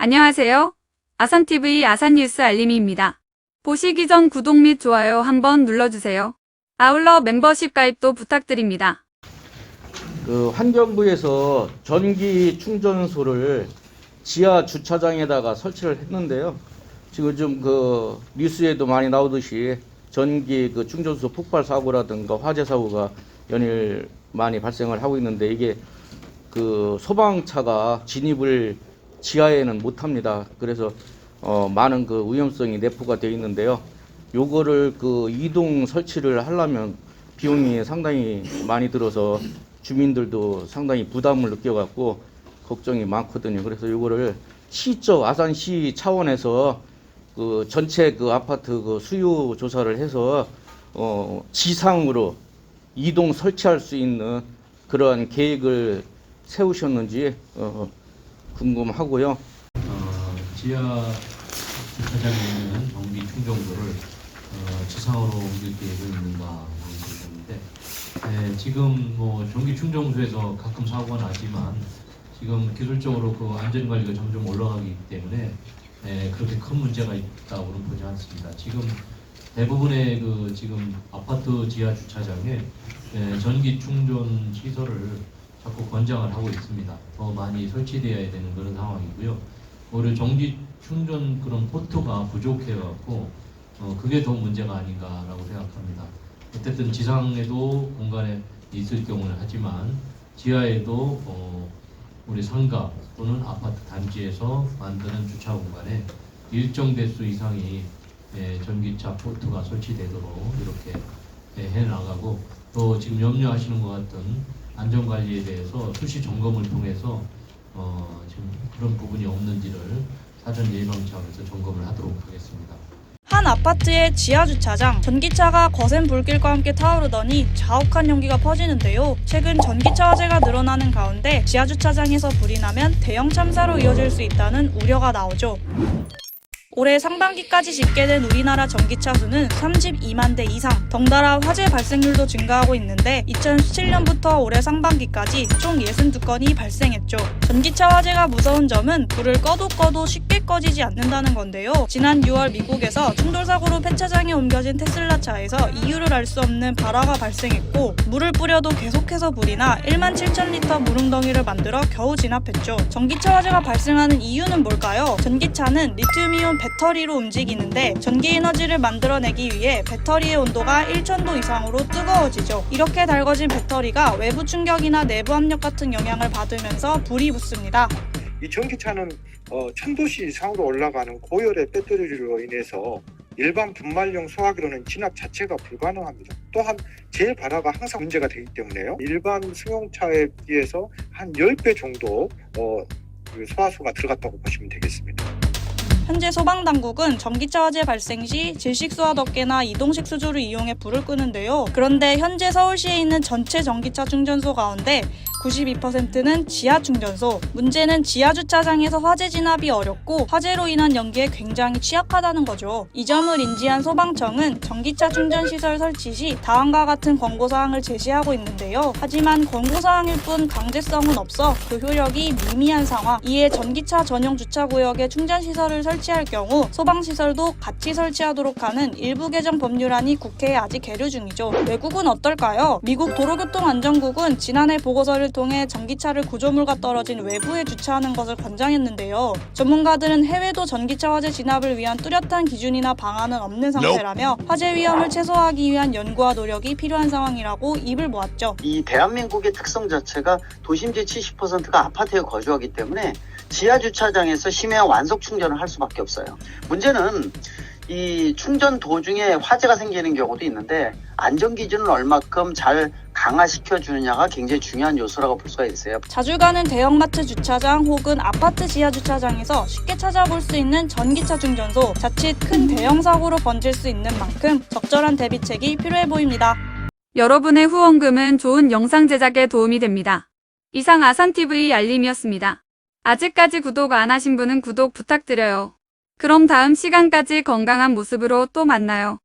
안녕하세요. 아산TV 아산뉴스 알림이입니다. 보시기 전 구독 및 좋아요 한번 눌러주세요. 아울러 멤버십 가입도 부탁드립니다. 환경부에서 전기 충전소를 지하 주차장에다가 설치를 했는데요. 지금 좀 뉴스에도 많이 나오듯이 전기 충전소 폭발 사고라든가 화재 사고가 연일 많이 발생을 하고 있는데, 이게 소방차가 진입을 지하에는 못합니다. 그래서 많은 위험성이 내포가 되어 있는데요. 요거를 이동 설치를 하려면 비용이 상당히 많이 들어서 주민들도 상당히 부담을 느껴갖고 걱정이 많거든요. 그래서 요거를 시적 아산시 차원에서 전체 아파트 수요 조사를 해서 지상으로 이동 설치할 수 있는 그러한 계획을 세우셨는지 궁금하고요. 지하 주차장에 있는 전기 충전소를 지상으로 옮길 계획이 있는가 하는 지금 전기 충전소에서 가끔 사고가 나지만 지금 기술적으로 안전관리가 점점 올라가기 때문에 그렇게 큰 문제가 있다고는 보지 않습니다. 지금 대부분의 지금 아파트 지하 주차장에 전기 충전 시설을 자꾸 권장을 하고 있습니다. 더 많이 설치되어야 되는 그런 상황이고요. 오히려 전기 충전 그런 포트가 부족해갖고 그게 더 문제가 아닌가라고 생각합니다. 어쨌든 지상에도 공간에 있을 경우는 하지만 지하에도 우리 상가 또는 아파트 단지에서 만드는 주차 공간에 일정 대수 이상이 전기차 포트가 설치되도록 이렇게 해나가고, 또 지금 염려하시는 것 같은 안전관리에 대해서 수시 점검을 통해서 지금 그런 부분이 없는지를 사전 예방 차원에서 점검을 하도록 하겠습니다. 한 아파트의 지하주차장, 전기차가 거센 불길과 함께 타오르더니 자욱한 연기가 퍼지는데요. 최근 전기차 화재가 늘어나는 가운데 지하주차장에서 불이 나면 대형 참사로 이어질 수 있다는 우려가 나오죠. 올해 상반기까지 집계된 우리나라 전기차 수는 32만 대 이상, 덩달아 화재 발생률도 증가하고 있는데 2017년부터 올해 상반기까지 총 62건이 발생했죠. 전기차 화재가 무서운 점은 불을 꺼도 쉽게 꺼지지 않는다는 건데요. 지난 6월 미국에서 충돌사고로 폐차장에 옮겨진 테슬라 차에서 이유를 알 수 없는 발화가 발생했고, 물을 뿌려도 계속해서 불이 나 1만 7천 리터 물웅덩이를 만들어 겨우 진압했죠. 전기차 화재가 발생하는 이유는 뭘까요? 전기차는 리튬이온 배터리로 움직이는데 전기 에너지를 만들어내기 위해 배터리의 온도가 1000도 이상으로 뜨거워지죠. 이렇게 달궈진 배터리가 외부 충격이나 내부 압력 같은 영향을 받으면서 불이 붙습니다. 이 전기차는 1000도씨 이상으로 올라가는 고열의 배터리로 인해서 일반 분말용 소화기로는 진압 자체가 불가능합니다. 또한 제일 발화가 항상 문제가 되기 때문에요. 일반 승용차에 비해서 한 10배 정도 소화수가 들어갔다고 보시면 되겠습니다. 현재 소방당국은 전기차 화재 발생 시 질식수화덮개나 이동식 수조를 이용해 불을 끄는데요. 그런데 현재 서울시에 있는 전체 전기차 충전소 가운데 92%는 지하 충전소. 문제는 지하 주차장에서 화재 진압이 어렵고 화재로 인한 연기에 굉장히 취약하다는 거죠. 이 점을 인지한 소방청은 전기차 충전시설 설치 시 다음과 같은 권고사항을 제시하고 있는데요. 하지만 권고사항일 뿐 강제성은 없어 그 효력이 미미한 상황. 이에 전기차 전용 주차구역에 충전시설을 설치할 경우 소방시설도 같이 설치하도록 하는 일부 개정 법률안이 국회에 아직 계류 중이죠. 외국은 어떨까요? 미국 도로교통안전국은 지난해 보고서를 통해 전기차를 구조물과 떨어진 외부에 주차하는 것을 권장했는데요. 전문가들은 해외도 전기차 화재 진압을 위한 뚜렷한 기준이나 방안은 없는 상태라며 화재 위험을 최소화하기 위한 연구와 노력이 필요한 상황이라고 입을 모았죠. 이 대한민국의 특성 자체가 도심지 70%가 아파트에 거주하기 때문에 지하 주차장에서 심해한 완속 충전을 할 수밖에 없어요. 문제는 이 충전 도중에 화재가 생기는 경우도 있는데 안전 기준을 얼마큼 잘 강화시켜 주느냐가 굉장히 중요한 요소라고 볼 수가 있어요. 자주 가는 대형마트 주차장 혹은 아파트 지하 주차장에서 쉽게 찾아볼 수 있는 전기차 충전소, 자칫 큰 대형 사고로 번질 수 있는 만큼 적절한 대비책이 필요해 보입니다. 여러분의 후원금은 좋은 영상 제작에 도움이 됩니다. 이상 아산TV 알림이었습니다. 아직까지 구독 안 하신 분은 구독 부탁드려요. 그럼 다음 시간까지 건강한 모습으로 또 만나요.